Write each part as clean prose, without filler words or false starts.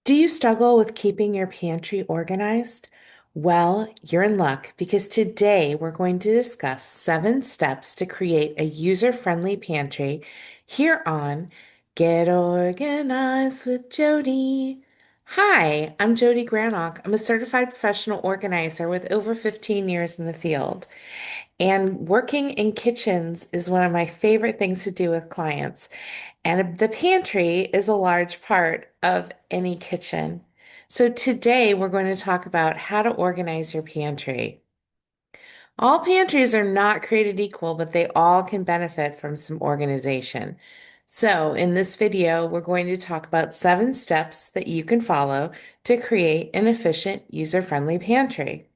Do you struggle with keeping your pantry organized? Well, you're in luck because today we're going to discuss 7 steps to create a user-friendly pantry here on Get Organized with Jodi. Hi, I'm Jodi Granok. I'm a certified professional organizer with over 15 years in the field. And working in kitchens is one of my favorite things to do with clients. And the pantry is a large part of any kitchen. So today we're going to talk about how to organize your pantry. All pantries are not created equal, but they all can benefit from some organization. So in this video, we're going to talk about 7 steps that you can follow to create an efficient, user-friendly pantry.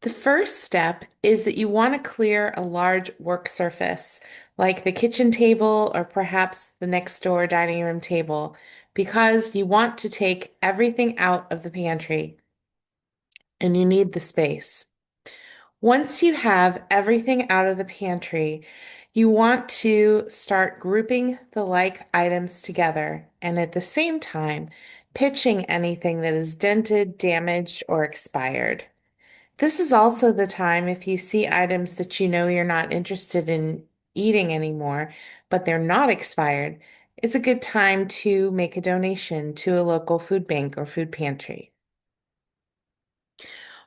The first step is that you want to clear a large work surface, like the kitchen table or perhaps the next door dining room table, because you want to take everything out of the pantry and you need the space. Once you have everything out of the pantry, you want to start grouping the like items together and at the same time pitching anything that is dented, damaged, or expired. This is also the time if you see items that you know you're not interested in eating anymore, but they're not expired, it's a good time to make a donation to a local food bank or food pantry.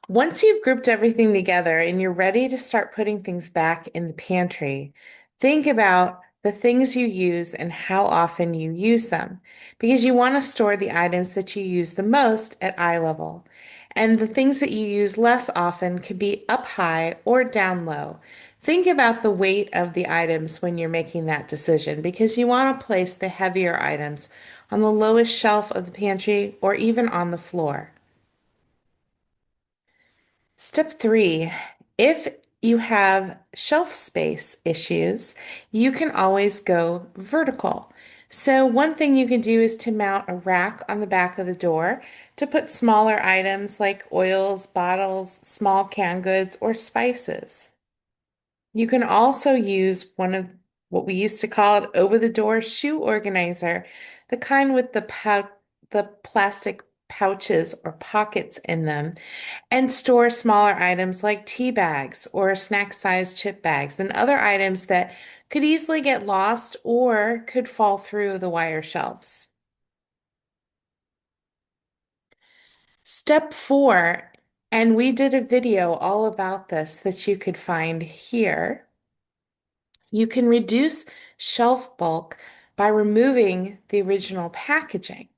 Once you've grouped everything together and you're ready to start putting things back in the pantry, think about the things you use and how often you use them, because you want to store the items that you use the most at eye level. And the things that you use less often could be up high or down low. Think about the weight of the items when you're making that decision because you want to place the heavier items on the lowest shelf of the pantry or even on the floor. Step 3, if you have shelf space issues, you can always go vertical. So one thing you can do is to mount a rack on the back of the door to put smaller items like oils, bottles, small canned goods, or spices. You can also use one of what we used to call it over-the-door shoe organizer, the kind with the plastic pouches or pockets in them and store smaller items like tea bags or snack-sized chip bags and other items that could easily get lost or could fall through the wire shelves. Step 4, and we did a video all about this that you could find here. You can reduce shelf bulk by removing the original packaging.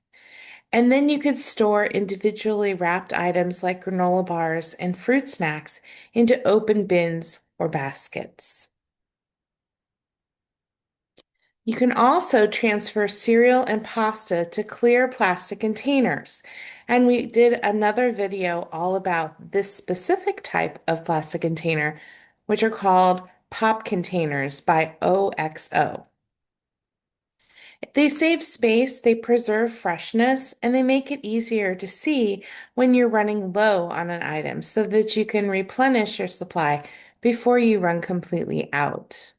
And then you could store individually wrapped items like granola bars and fruit snacks into open bins or baskets. You can also transfer cereal and pasta to clear plastic containers. And we did another video all about this specific type of plastic container, which are called pop containers by OXO. They save space, they preserve freshness, and they make it easier to see when you're running low on an item so that you can replenish your supply before you run completely out.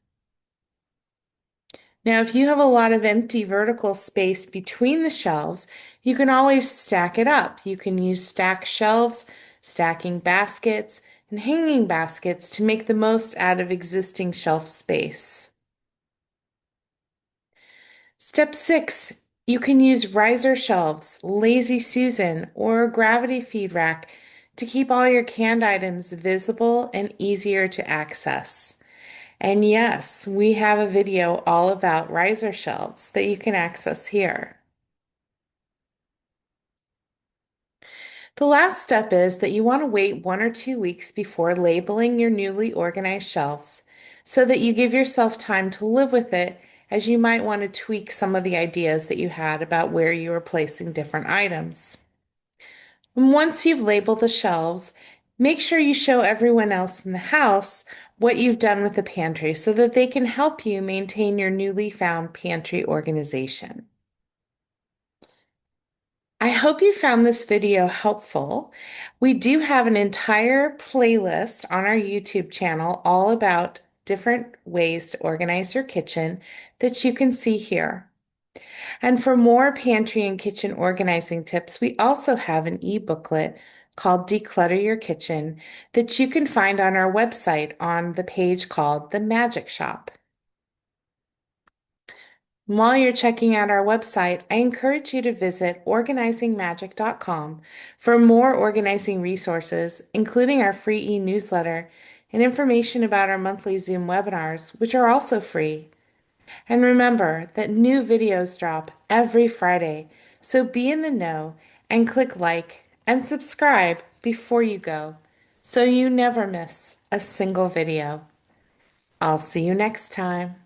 Now, if you have a lot of empty vertical space between the shelves, you can always stack it up. You can use stack shelves, stacking baskets, and hanging baskets to make the most out of existing shelf space. Step 6, you can use riser shelves, Lazy Susan, or a gravity feed rack to keep all your canned items visible and easier to access. And yes, we have a video all about riser shelves that you can access here. The last step is that you want to wait 1 or 2 weeks before labeling your newly organized shelves so that you give yourself time to live with it as you might want to tweak some of the ideas that you had about where you were placing different items. And once you've labeled the shelves, make sure you show everyone else in the house what you've done with the pantry so that they can help you maintain your newly found pantry organization. I hope you found this video helpful. We do have an entire playlist on our YouTube channel all about different ways to organize your kitchen that you can see here. And for more pantry and kitchen organizing tips, we also have an e-booklet called Declutter Your Kitchen that you can find on our website on the page called The Magic Shop. While you're checking out our website, I encourage you to visit organizingmagic.com for more organizing resources, including our free e-newsletter and information about our monthly Zoom webinars, which are also free. And remember that new videos drop every Friday, so be in the know and click like and subscribe before you go so you never miss a single video. I'll see you next time.